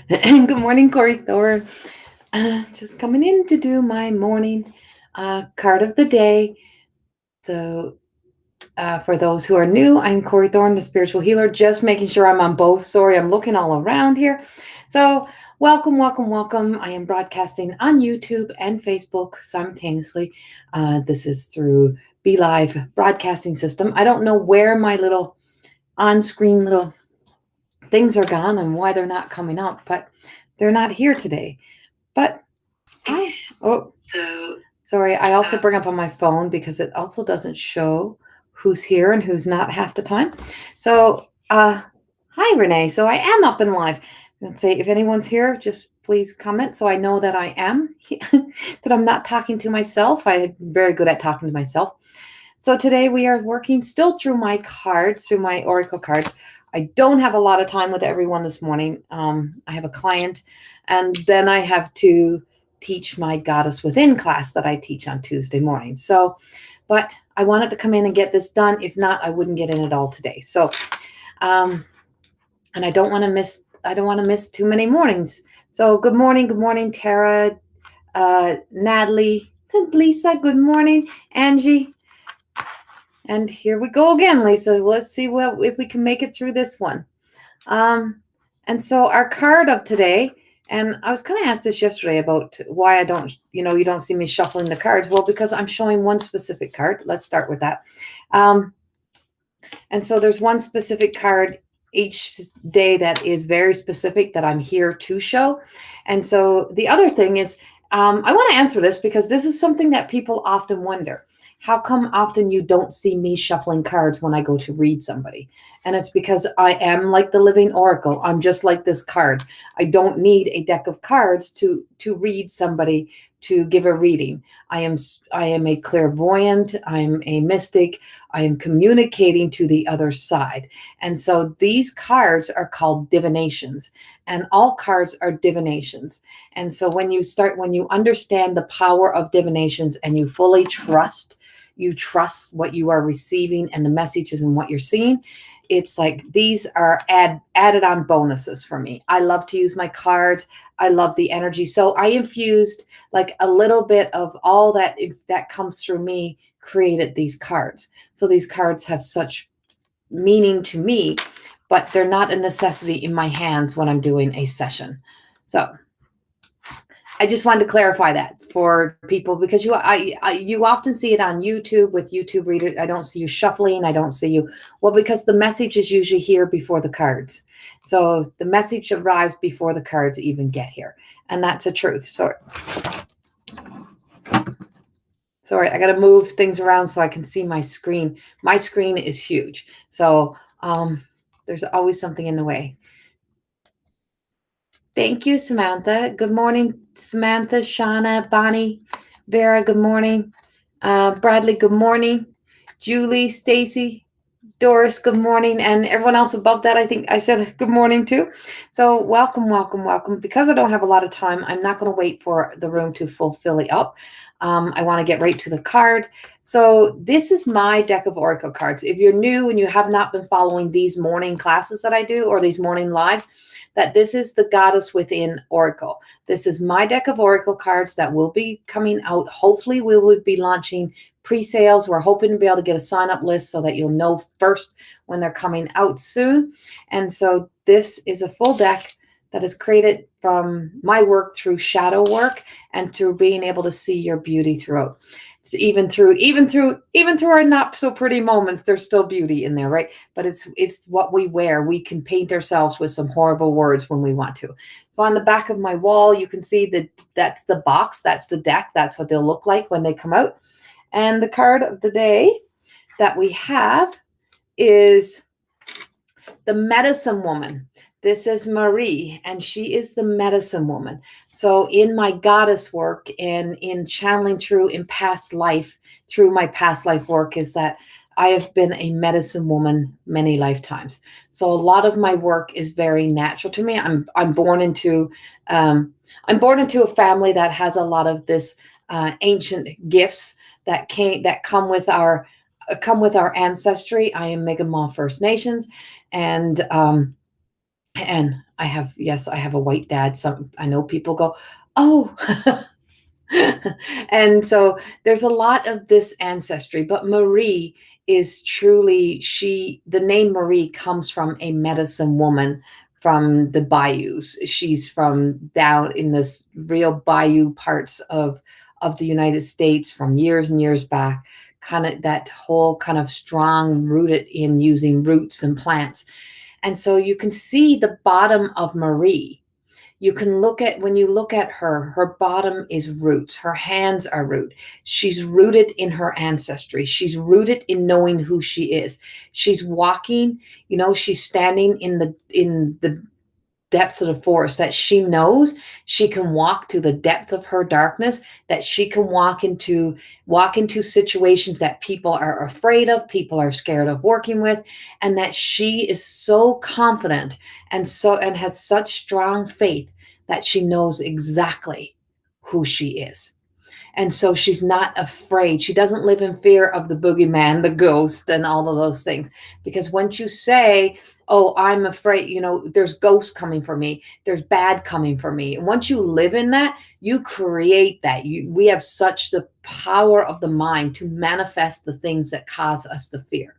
morning. Good morning, Corey Thor. Just coming in to do my morning card of the day. So, for those who are new, I'm Corey Thorne, the spiritual healer. Just making sure I'm on both. Sorry, I'm looking all around here. So, welcome, welcome, welcome. I am broadcasting on YouTube and Facebook simultaneously. This is through Be Live broadcasting system. I don't know where my little on-screen little things are gone and why they're not coming up, but they're not here today. But oh, sorry, I also bring up on my phone because it also doesn't show who's here and who's not half the time. So, hi, Renee. So I am up and live. Let's say if anyone's here, just please comment so I know that I am, that I'm not talking to myself. I'm very good at talking to myself. So today we are working still through my cards, through my Oracle cards. I don't have a lot of time with everyone this morning. I have a client, and then I have to teach my Goddess Within class that I teach on Tuesday mornings. So, but I wanted to come in and get this done. If not, I wouldn't get in at all today. So, and I don't want to miss. I don't want to miss too many mornings. So, good morning, Tara, Natalie, Lisa. Good morning, Angie. And here we go again, Lisa. Let's see if we can make it through this one. And so our card of today, and I was kind of asked this yesterday about why I don't, you don't see me shuffling the cards. Well, because I'm showing one specific card. Let's start with that. And so there's one specific card each day that is very specific that I'm here to show. And so the other thing is, I want to answer this because this is something that people often wonder. How come often you don't see me shuffling cards when I go to read somebody? And it's because I am like the living oracle. I'm just like this card. I don't need a deck of cards to read somebody, to give a reading. I am a clairvoyant. I'm a mystic. I am communicating to the other side. And so these cards are called divinations, and all cards are divinations. And so when you understand the power of divinations and you fully trust what you are receiving and the messages and what you're seeing, it's like these are added on bonuses for me. I love to use my cards. I love the energy. So I infused like a little bit of all that, if that comes through me, created these cards. So these cards have such meaning to me, but they're not a necessity in my hands when I'm doing a session. So I just wanted to clarify that for people because you often see it on YouTube with YouTube readers. I don't see you shuffling. I don't see you. Well, because the message is usually here before the cards. So the message arrives before the cards even get here. And that's a truth. Sorry, I got to move things around so I can see my screen. My screen is huge. So there's always something in the way. Thank you, Samantha. Good morning, Samantha, Shauna, Bonnie, Vera, good morning. Bradley, good morning. Julie, Stacy, Doris, good morning. And everyone else above that, I think I said good morning too. So welcome, welcome, welcome. Because I don't have a lot of time, I'm not going to wait for the room to fill up. I want to get right to the card. So this is my deck of Oracle cards. If you're new and you have not been following these morning classes that I do or these morning lives, that this is the Goddess Within Oracle. This is my deck of Oracle cards that will be coming out. Hopefully we will be launching pre-sales. We're hoping to be able to get a sign-up list so that you'll know first when they're coming out soon. And so this is a full deck that is created from my work through shadow work and through being able to see your beauty throughout. Even through our not so pretty moments, there's still beauty in there, right? But it's what we wear. We can paint ourselves with some horrible words when we want to. So on the back of my wall, you can see that that's the box, that's the deck, that's what they'll look like when they come out. And the card of the day that we have is the Medicine Woman. This is Marie, and she is the medicine woman. So in my goddess work and in channeling through through my past life work, is that I have been a medicine woman many lifetimes. So a lot of my work is very natural to me. I'm born into a family that has a lot of this ancient gifts that come with our ancestry. I am Mi'kmaq First Nations, and And I have, yes, I have a white dad. Some, I know people go, oh, and so there's a lot of this ancestry, but Marie is truly, she, the name Marie comes from a medicine woman from the bayous. She's from down in this real bayou parts of the United States from years and years back, kind of that whole kind of strong rooted in using roots and plants. And so you can see the bottom of Marie. You can look at, when you look at her, her bottom is roots. Her hands are root. She's rooted in her ancestry. She's rooted in knowing who she is. She's walking, she's standing in the depth of the forest, that she knows she can walk to the depth of her darkness, that she can walk into situations that people are afraid of, people are scared of working with, and that she is so confident and has such strong faith that she knows exactly who she is. And so she's not afraid. She doesn't live in fear of the boogeyman, the ghost, and all of those things. Because once you say, oh, I'm afraid, there's ghosts coming for me, there's bad coming for me. And once you live in that, you create that. We have such the power of the mind to manifest the things that cause us the fear.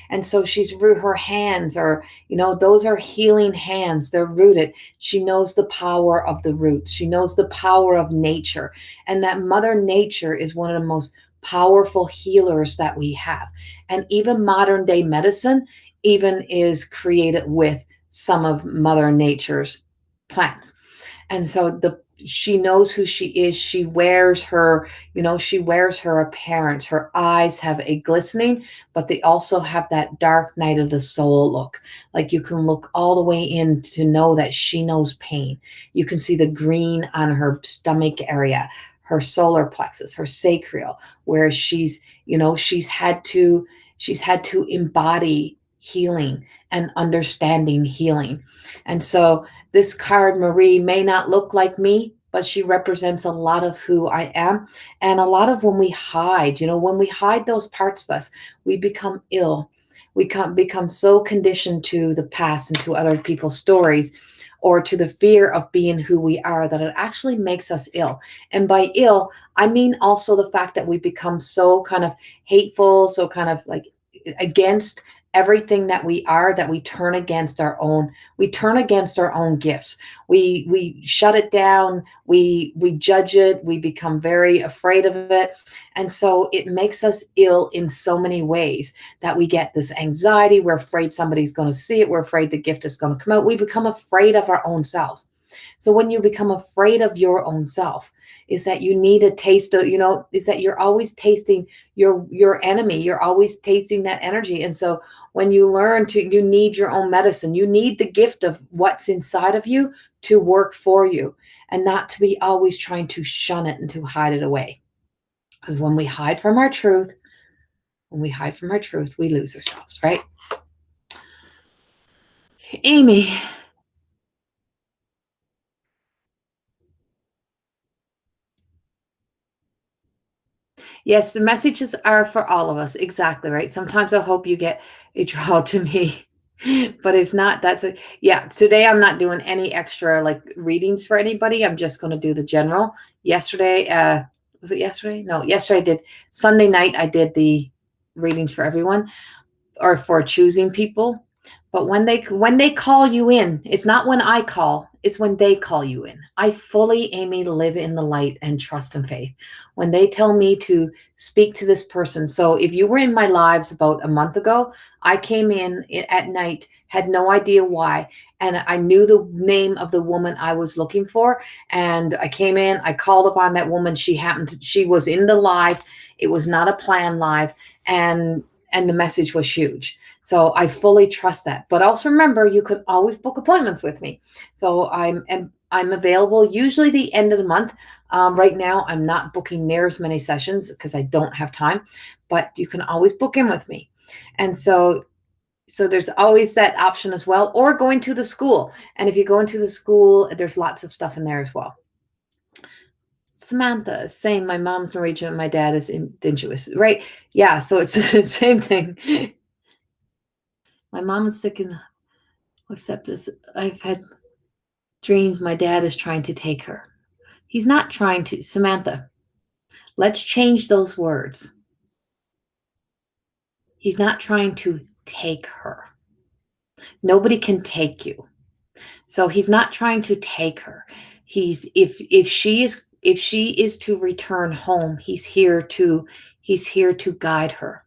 And so her hands are, those are healing hands. They're rooted. She knows the power of the roots. She knows the power of nature. And that Mother Nature is one of the most powerful healers that we have. And even modern day medicine even is created with some of Mother Nature's plants. And so she knows who she is. She wears her appearance. Her eyes have a glistening, but they also have that dark night of the soul look. Like you can look all the way in to know that she knows pain. You can see the green on her stomach area, her solar plexus, her sacral, where she's had to embody healing and understanding healing. And so this card, Marie, may not look like me, but she represents a lot of who I am. And a lot of when we hide, when we hide those parts of us, we become ill. We become so conditioned to the past and to other people's stories, or to the fear of being who we are, that it actually makes us ill. And by ill, I mean also the fact that we become so kind of hateful, so kind of like against everything that we are, that we turn against our own gifts. We shut it down, we judge it, we become very afraid of it. And so it makes us ill in so many ways, that we get this anxiety. We're afraid somebody's going to see it. We're afraid the gift is going to come out. We become afraid of our own selves. So when you become afraid of your own self, is that you need a taste of, is that you're always tasting your enemy. You're always tasting that energy. And so when you you need your own medicine. You need the gift of what's inside of you to work for you, and not to be always trying to shun it and to hide it away. Because when we hide from our truth, we lose ourselves, right? Amy. Yes, the messages are for all of us. Exactly right. Sometimes I hope you get a draw to me. But if not, yeah. Today I'm not doing any extra like readings for anybody. I'm just going to do the general. Yesterday, was it yesterday? No, yesterday I did. Sunday night I did the readings for everyone, or for choosing people. But when they call you in, it's not when I call, it's when they call you in. I fully, Amy, live in the light and trust and faith. When they tell me to speak to this person. So if you were in my lives about a month ago, I came in at night, had no idea why, and I knew the name of the woman I was looking for. And I came in, I called upon that woman. She was in the live. It was not a planned live, and the message was huge. So I fully trust that. But also remember, you can always book appointments with me. So I'm available usually the end of the month. Right now, I'm not booking near as many sessions because I don't have time. But you can always book in with me. And so there's always that option as well, or going to the school. And if you go into the school, there's lots of stuff in there as well. Samantha, same. My mom's Norwegian, my dad is indigenous, right? Yeah, so it's the same thing. My mom is sick in. Except this, I've had dreams my dad is trying to take her. He's not trying to. Samantha, let's change those words. He's not trying to take her. Nobody can take you. So he's not trying to take her. He's if she is to return home, he's here to guide her.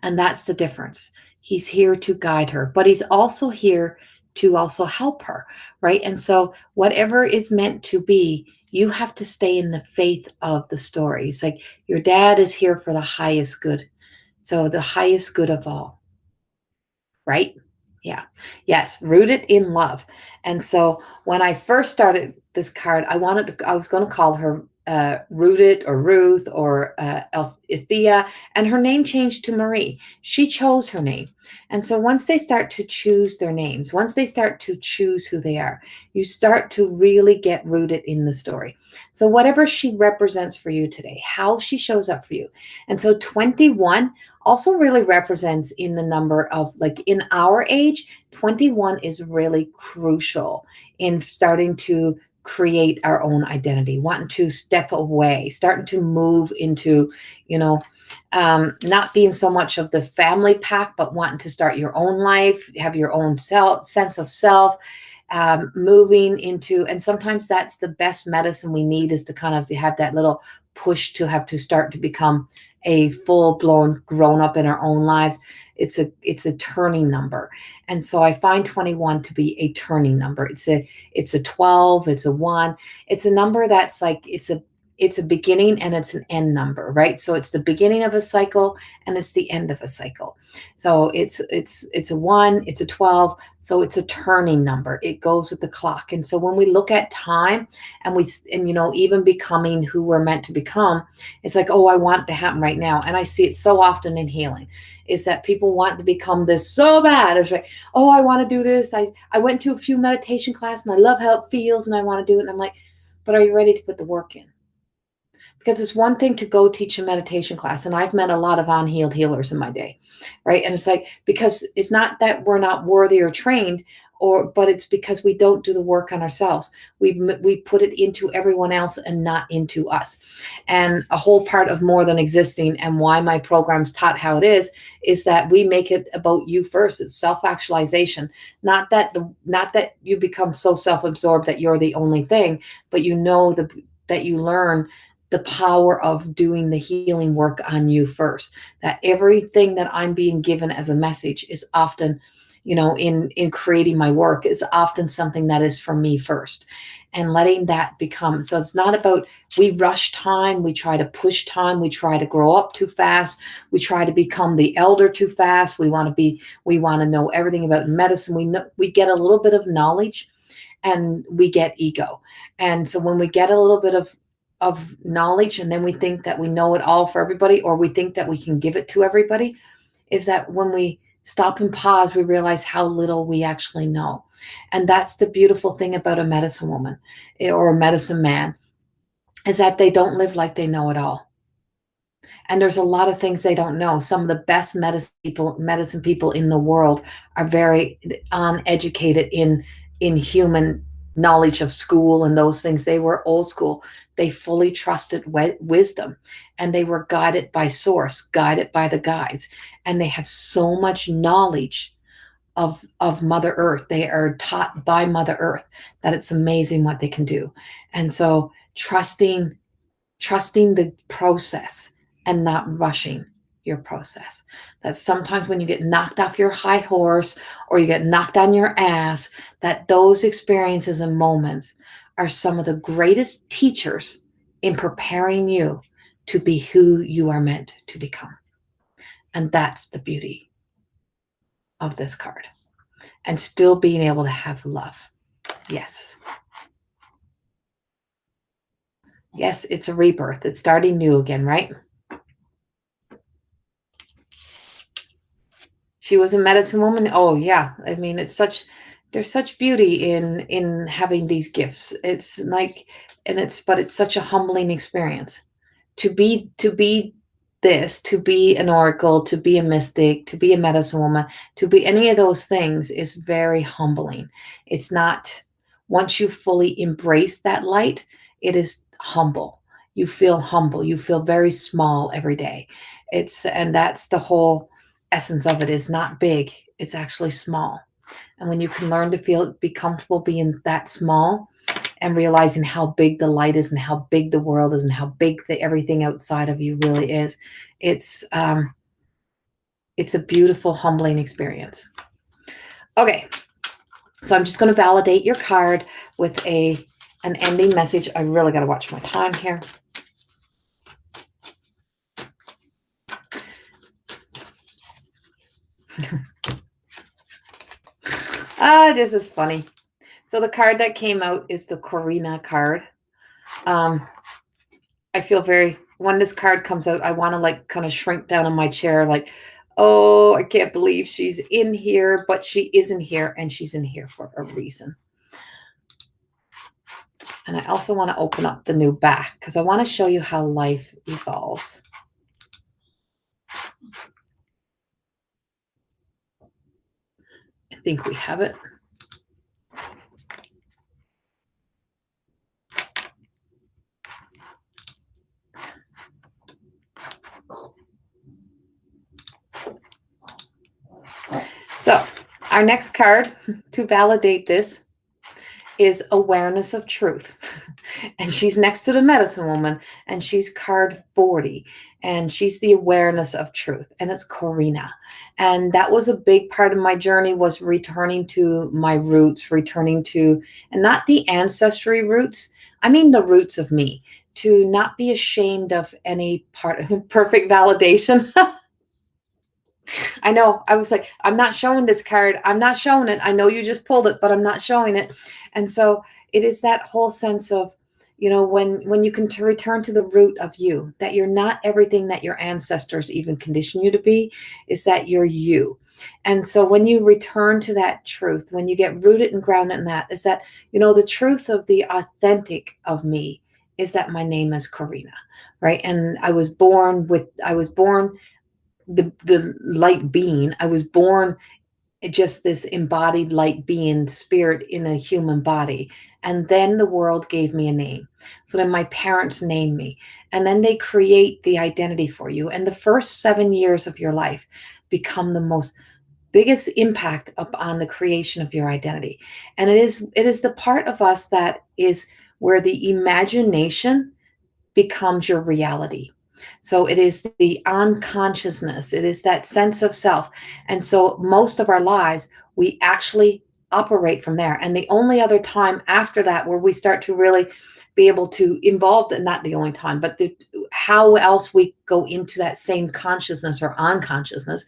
And that's the difference. He's here to guide her, but he's also here to also help her, right? And so whatever is meant to be, you have to stay in the faith of the story. It's like your dad is here for the highest good. So the highest good of all, right? Yeah. Yes, rooted in love. And so when I first started this card, I was going to call her Rooted or Ruth or Ithia, and her name changed to Marie. She chose her name. And so once they start to choose their names, once they start to choose who they are, you start to really get rooted in the story. So whatever she represents for you today, how she shows up for you. And so 21 also really represents in the number of, like, in our age, 21 is really crucial in starting to create our own identity, wanting to step away, starting to move into, you know, not being so much of the family pack, but wanting to start your own life, have your own sense of self, moving into, and sometimes that's the best medicine we need, is to kind of have that little push to have to start to become a full-blown grown-up in our own lives. It's a turning number. And so I find 21 to be a turning number. It's a 12, it's a 1. It's a number that's like it's a beginning and it's an end number, right? So it's the beginning of a cycle and it's the end of a cycle. So it's a 1, it's a 12, so it's a turning number. It goes with the clock. And so when we look at time and even becoming who we're meant to become, it's like, oh, I want it to happen right now. And I see it so often in healing, is that people want to become this so bad. It's like, oh, I want to do this. I went to a few meditation class and I love how it feels and I want to do it. And I'm like, but are you ready to put the work in? Because it's one thing to go teach a meditation class, and I've met a lot of unhealed healers in my day, right? And it's like, because it's not that we're not worthy or trained, but it's because we don't do the work on ourselves. We put it into everyone else and not into us. And a whole part of More Than Existing, and why my program's taught how it is that we make it about you first. It's self-actualization. Not that you become so self-absorbed that you're the only thing, but that you learn the power of doing the healing work on you first. That everything that I'm being given as a message is often, in creating my work, is often something that is for me first. And letting that become, so it's not about, we rush time, we try to push time, we try to grow up too fast, we try to become the elder too fast, we want to know everything about medicine. We get a little bit of knowledge and we get ego. And so when we get a little bit of knowledge and then we think that we know it all for everybody, or we think that we can give it to everybody, is that when we stop and pause, we realize how little we actually know. And that's the beautiful thing about a medicine woman or a medicine man, is that they don't live like they know it all. And there's a lot of things they don't know. Some of the best medicine people in the world are very uneducated in human knowledge of school and those things. They were old school. They fully trusted wisdom, and they were guided by source, guided by the guides. And they have so much knowledge of Mother Earth. They are taught by Mother Earth that it's amazing what they can do. And so trusting the process and not rushing your process. That sometimes when you get knocked off your high horse or you get knocked on your ass, that those experiences and moments are some of the greatest teachers in preparing you to be who you are meant to become. And that's the beauty of this card. And still being able to have love. Yes. Yes, it's a rebirth. It's starting new again, right? She was a medicine woman. Oh yeah. I mean, there's such beauty in having these gifts. It's like, but it's such a humbling experience to be this, to be an oracle, to be a mystic, to be a medicine woman, to be any of those things is very humbling. It's not, once you fully embrace that light, it is humble. You feel humble. You feel very small every day. And that's the whole essence of it, is not big. It's actually small. And when you can learn to be comfortable being that small, and realizing how big the light is and how big the world is and how big everything outside of you really is, it's it's a beautiful, humbling experience. Okay, so I'm just going to validate your card with an ending message. I really got to watch my time here. This is funny. So the card that came out is the Corina card. I feel when this card comes out, I want to like kind of shrink down in my chair, like, oh, I can't believe she's in here, but she isn't here, and she's in here for a reason. And I also want to open up the new back because I want to show you how life evolves. I think we have it. So our next card to validate this is awareness of truth. And she's next to the medicine woman, and she's card 40, and she's the awareness of truth, and it's Corina. And that was a big part of my journey, was returning to my roots, returning to, and not the ancestry roots, I mean the roots of me, to not be ashamed of any part of perfect validation. I know. I was like, I'm not showing this card. I'm not showing it. I know you just pulled it, but I'm not showing it. And so it is that whole sense of, when you can return to the root of you, that you're not everything that your ancestors even conditioned you to be, is that you're you. And so when you return to that truth, when you get rooted and grounded in that, is that, the truth of the authentic of me is that my name is Corina, right? And I was born the light being. I was born just this embodied light being, spirit in a human body. And then the world gave me a name. So then my parents named me. And then they create the identity for you. And the first 7 years of your life become the most biggest impact upon the creation of your identity. And it is the part of us that is where the imagination becomes your reality. So it is the unconsciousness, it is that sense of self. And so most of our lives, we actually operate from there. And the only other time after that where we start to really be able to involve, not the only time, but how else we go into that same consciousness or unconsciousness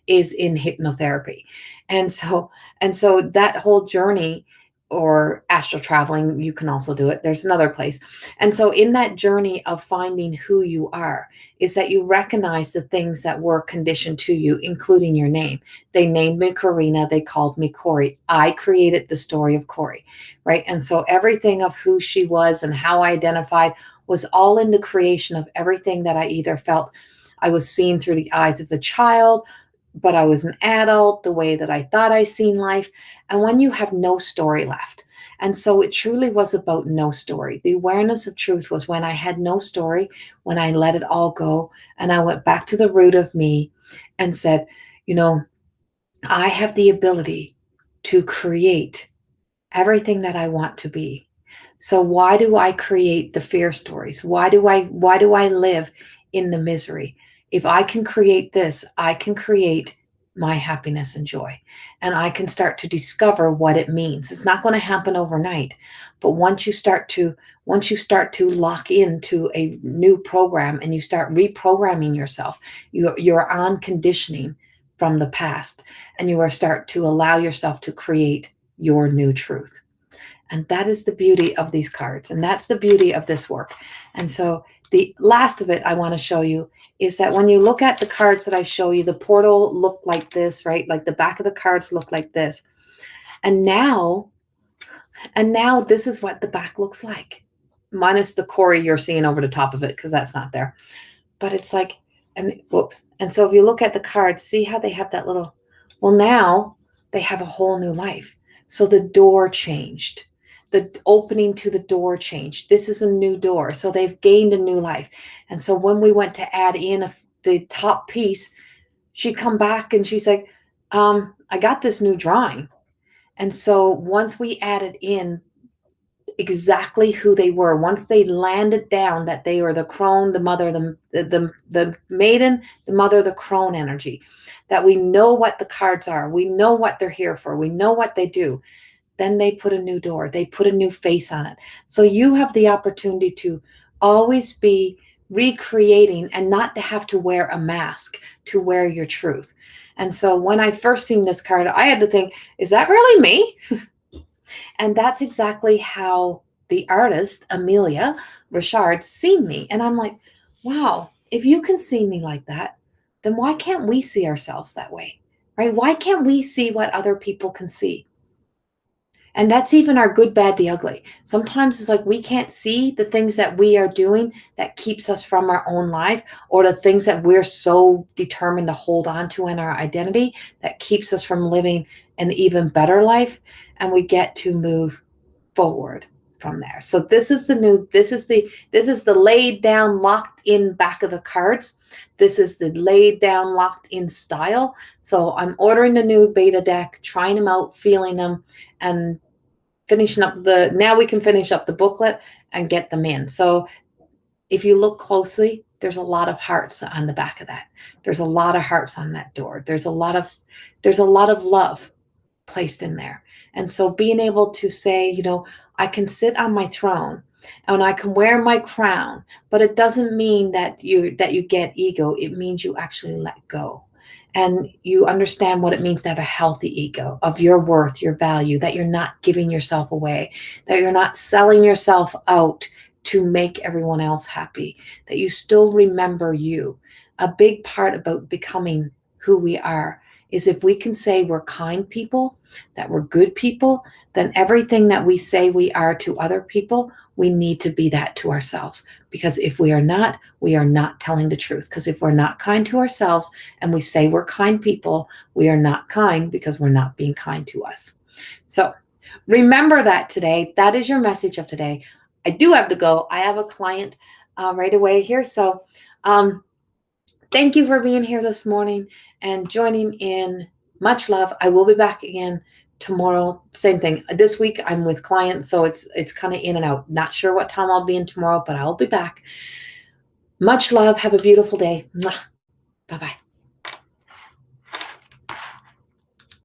is in hypnotherapy. And so that whole journey, or astral traveling, you can also do it. There's another place. And so in that journey of finding who you are, is that you recognize the things that were conditioned to you, including your name. They named me Corina. They called me Corey. I created the story of Corey, right? And so everything of who she was and how I identified was all in the creation of everything that I either felt I was seeing through the eyes of a child, but I was an adult, the way that I thought I seen life. And when you have no story left. And so it truly was about no story. The awareness of truth was when I had no story, when I let it all go, and I went back to the root of me and said, I have the ability to create everything that I want to be. So why do I create the fear stories? Why do I live in the misery? If I can create this, I can create my happiness and joy. And I can start to discover what it means. It's not going to happen overnight, but once you start to lock into a new program and you start reprogramming yourself, you're on conditioning from the past, and you are start to allow yourself to create your new truth. And that is the beauty of these cards. And that's the beauty of this work. And so the last of it I want to show you is that when you look at the cards that I show you, the portal looked like this, right? Like the back of the cards look like this. And now this is what the back looks like. Minus the Corey you're seeing over the top of it, because that's not there. But it's like, And whoops. And so if you look at the cards, see how they have that little, well, now they have a whole new life. So the door changed. The opening to the door changed. This is a new door. So they've gained a new life. And so when we went to add in the top piece, she come back and she's like, I got this new drawing. And so once we added in exactly who they were, once they landed down that they were the crone, the mother, the maiden, the mother, the crone energy, that we know what the cards are, we know what they're here for, we know what they do, then they put a new door, they put a new face on it. So you have the opportunity to always be recreating and not to have to wear a mask to wear your truth. And so when I first seen this card, I had to think, is that really me? And that's exactly how the artist, Amelia Richard, seen me. And I'm like, wow, if you can see me like that, then why can't we see ourselves that way? Right? Why can't we see what other people can see? And that's even our good, bad, the ugly. Sometimes it's like we can't see the things that we are doing that keeps us from our own life, or the things that we're so determined to hold on to in our identity that keeps us from living an even better life. And we get to move forward from there. So this is the laid down, locked in back of the cards. This is the laid down, locked in style. So I'm ordering the new beta deck, trying them out, feeling them, and finishing up now we can finish up the booklet and get them in. So if you look closely, there's a lot of hearts on the back of that. There's a lot of hearts on that door. There's a lot of love placed in there. And so being able to say, I can sit on my throne and I can wear my crown, but it doesn't mean that you get ego. It means you actually let go. And you understand what it means to have a healthy ego of your worth, your value, that you're not giving yourself away, that you're not selling yourself out to make everyone else happy, that you still remember you. A big part about becoming who we are is if we can say we're kind people, that we're good people, then everything that we say we are to other people, we need to be that to ourselves. Because if we are not telling the truth. Because if we're not kind to ourselves and we say we're kind people, we are not kind because we're not being kind to us. So remember that today. That is your message of today. I do have to go. I have a client right away here. So thank you for being here this morning and joining in. Much love. I will be back again tomorrow. Same thing. This week I'm with clients, so it's kind of in and out. Not sure what time I'll be in tomorrow, but I'll be back. Much love. Have a beautiful day. Bye-bye.